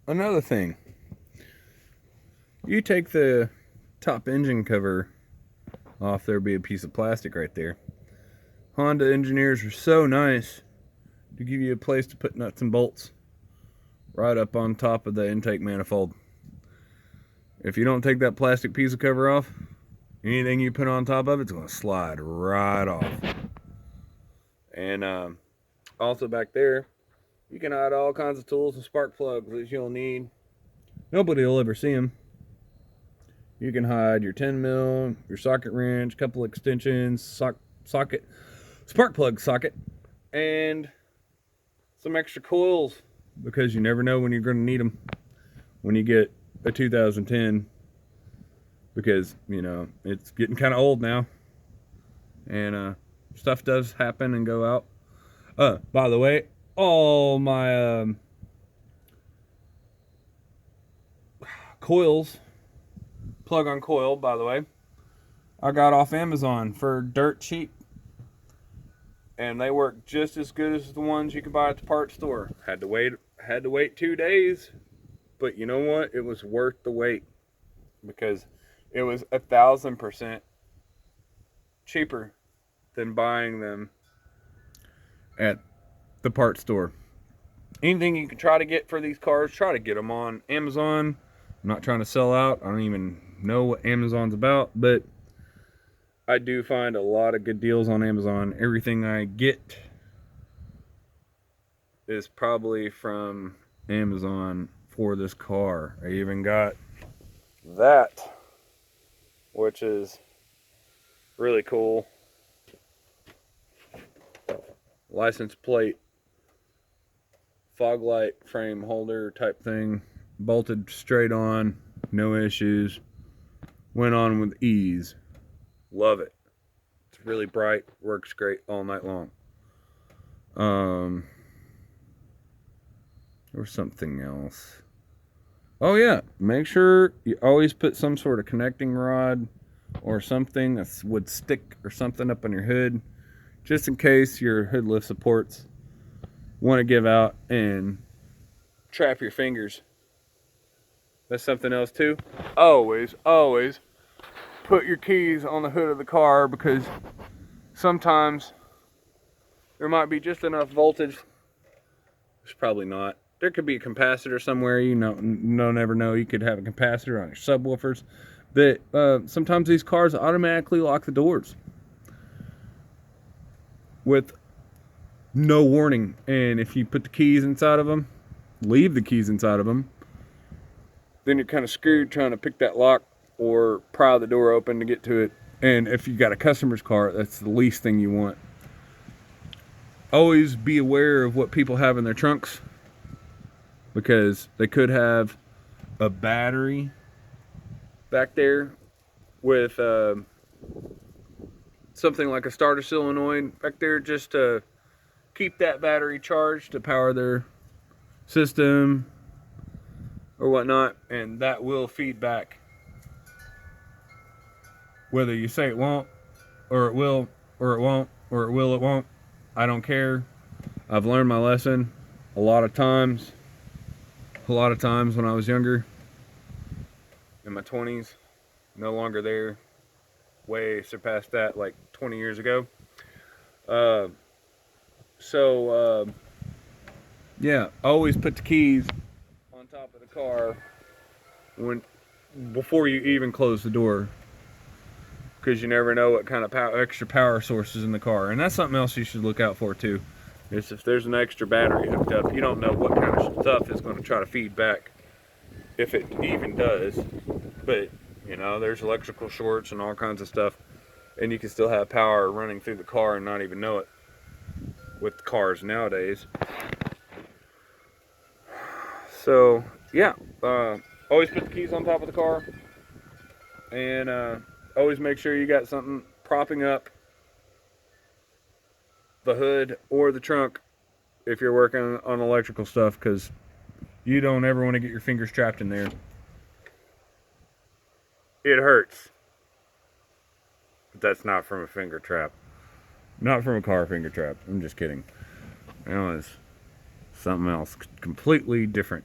another thing. You take the top engine cover off, there'll be a piece of plastic right there. Honda engineers are so nice to give you a place to put nuts and bolts right up on top of the intake manifold. If you don't take that plastic piece of cover off, anything you put on top of it's going to slide right off. And also back there, you can hide all kinds of tools and spark plugs that you'll need. Nobody will ever see them. You can hide your 10 mil, your socket wrench, couple extensions, socket, spark plug socket, and some extra coils, because you never know when you're going to need them when you get a 2010, because you know it's getting kind of old now, and stuff does happen and go out. By the way, all my coils, plug on coil, by the way, I got off Amazon for dirt cheap, and they work just as good as the ones you can buy at the parts store. Had to wait 2 days, but you know what? It was worth the wait, because it was 1,000% cheaper than buying them at the parts store. Anything you can try to get for these cars, try to get them on Amazon. I'm not trying to sell out. I don't even know what Amazon's about, but I do find a lot of good deals on Amazon. Everything I get is probably from Amazon for this car. I even got that, which is really cool. License plate, fog light frame holder type thing, bolted straight on, no issues, went on with ease. Love it. It's really bright, works great all night long. Or something else. Oh yeah, make sure you always put some sort of connecting rod or something that would stick or something up on your hood, just in case your hood lift supports want to give out and trap your fingers. That's something else too. Always put your keys on the hood of the car, because sometimes there might be just enough voltage. There's probably not. There could be a capacitor somewhere. You know, never know. You could have a capacitor on your subwoofers. But sometimes these cars automatically lock the doors with no warning. And if you put the keys inside of them, leave the keys inside of them, then you're kind of screwed trying to pick that lock or pry the door open to get to it. And if you got a customer's car, that's the least thing you want. Always be aware of what people have in their trunks, because they could have a battery back there with something like a starter solenoid back there, just to keep that battery charged to power their system or whatnot, and that will feed back. Whether you say it won't, or it will, or it won't, or it will, it won't, I don't care. I've learned my lesson a lot of times when I was younger, in my 20s, no longer there, way surpassed that like 20 years ago. Yeah, always put the keys on top of the car before you even close the door, because you never know what kind of extra power source is in the car. And that's something else you should look out for too. Is if there's an extra battery hooked up, you don't know what kind of stuff is going to try to feed back, if it even does. But you know, there's electrical shorts and all kinds of stuff, and you can still have power running through the car and not even know it with cars nowadays. So yeah, always put the keys on top of the car, and always make sure you got something propping up the hood or the trunk if you're working on electrical stuff, because you don't ever want to get your fingers trapped in there. It hurts, but that's not from a finger trap, not from a car finger trap. I'm just kidding. You know, it's something else completely different.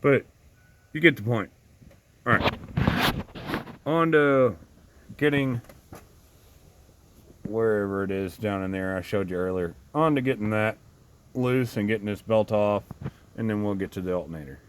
But You get the point. Alright. On to getting wherever it is down in there I showed you earlier. On to getting that loose and getting this belt off, and then we'll get to the alternator.